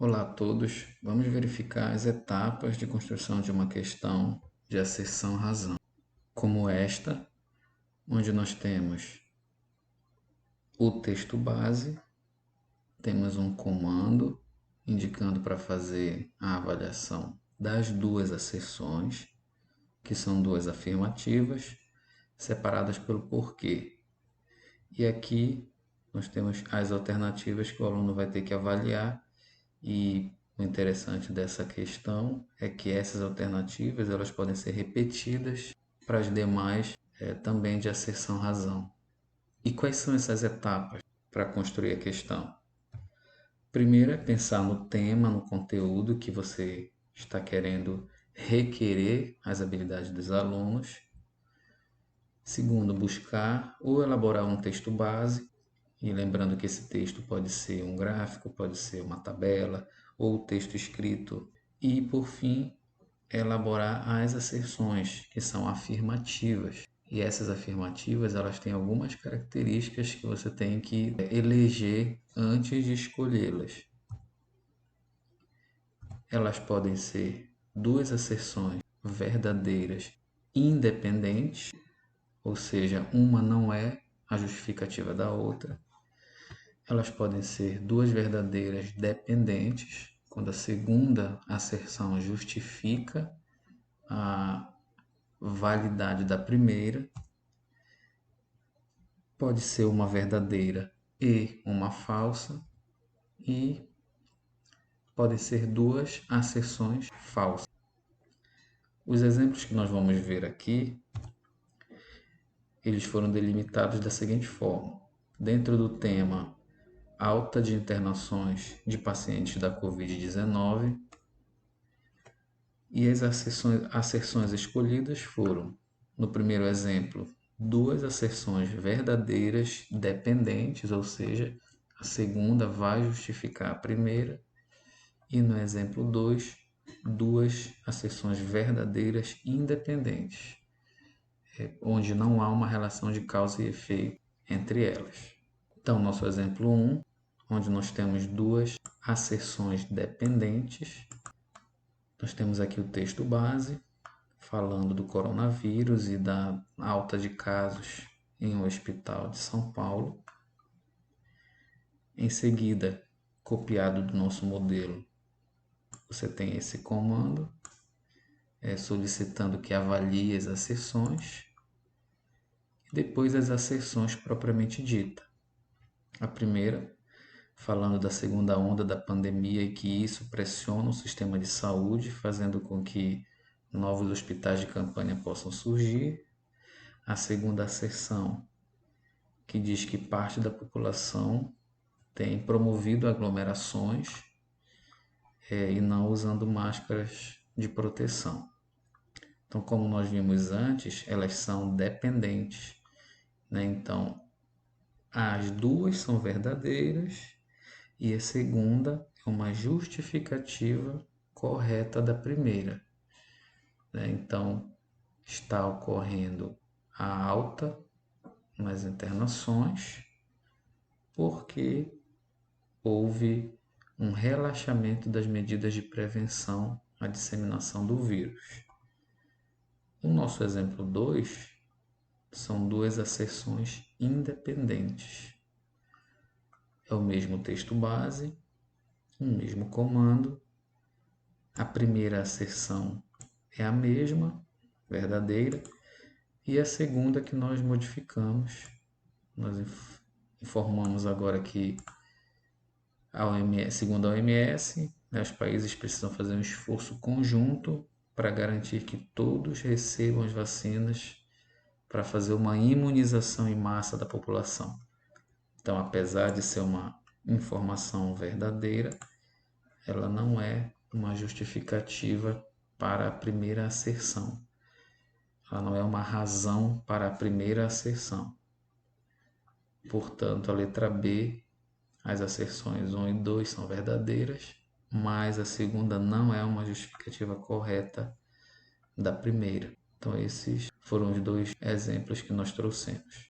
Olá a todos, vamos verificar as etapas de construção de uma questão de asserção razão, como esta, onde nós temos o texto base, temos um comando indicando para fazer a avaliação das duas asserções, que são duas afirmativas, separadas pelo porquê. E aqui nós temos as alternativas que o aluno vai ter que avaliar. E o interessante dessa questão é que essas alternativas elas podem ser repetidas para as demais também de asserção razão. E quais são essas etapas para construir a questão? Primeiro é pensar no tema, no conteúdo que você está querendo requerer as habilidades dos alunos. Segundo, buscar ou elaborar um texto base. E lembrando que esse texto pode ser um gráfico, pode ser uma tabela ou texto escrito. E, por fim, elaborar as asserções, que são afirmativas. E essas afirmativas, elas têm algumas características que você tem que eleger antes de escolhê-las. Elas podem ser duas asserções verdadeiras independentes, ou seja, uma não é a justificativa da outra. Elas podem ser duas verdadeiras dependentes, quando a segunda asserção justifica a validade da primeira. Pode ser uma verdadeira e uma falsa, e podem ser duas asserções falsas. Os exemplos que nós vamos ver aqui, eles foram delimitados da seguinte forma. Dentro do tema alta de internações de pacientes da Covid-19, e as asserções escolhidas foram, no primeiro exemplo, duas asserções verdadeiras dependentes, ou seja, a segunda vai justificar a primeira, e no exemplo 2, duas asserções verdadeiras independentes, onde não há uma relação de causa e efeito entre elas. Então, nosso exemplo 1, onde nós temos duas asserções dependentes, nós temos aqui o texto base, falando do coronavírus e da alta de casos em um hospital de São Paulo. Em seguida, copiado do nosso modelo, você tem esse comando, solicitando que avalie as asserções, e depois as asserções propriamente dita. A primeira, falando da segunda onda da pandemia e que isso pressiona o sistema de saúde, fazendo com que novos hospitais de campanha possam surgir. A segunda asserção, que diz que parte da população tem promovido aglomerações e não usando máscaras de proteção. Então, como nós vimos antes, elas são dependentes, né? Então, as duas são verdadeiras e a segunda é uma justificativa correta da primeira, né? Então, está ocorrendo a alta nas internações porque houve um relaxamento das medidas de prevenção à disseminação do vírus. O nosso exemplo 2 são duas asserções independentes. É o mesmo texto base, o mesmo comando. A primeira asserção é a mesma, verdadeira, e a segunda que nós modificamos. Nós informamos agora que, segundo a OMS, os países precisam fazer um esforço conjunto para garantir que todos recebam as vacinas para fazer uma imunização em massa da população. Então, apesar de ser uma informação verdadeira, ela não é uma justificativa para a primeira asserção. Ela não é uma razão para a primeira asserção. Portanto, a letra B, as asserções 1 e 2 são verdadeiras, mas a segunda não é uma justificativa correta da primeira. Então, esses foram os dois exemplos que nós trouxemos.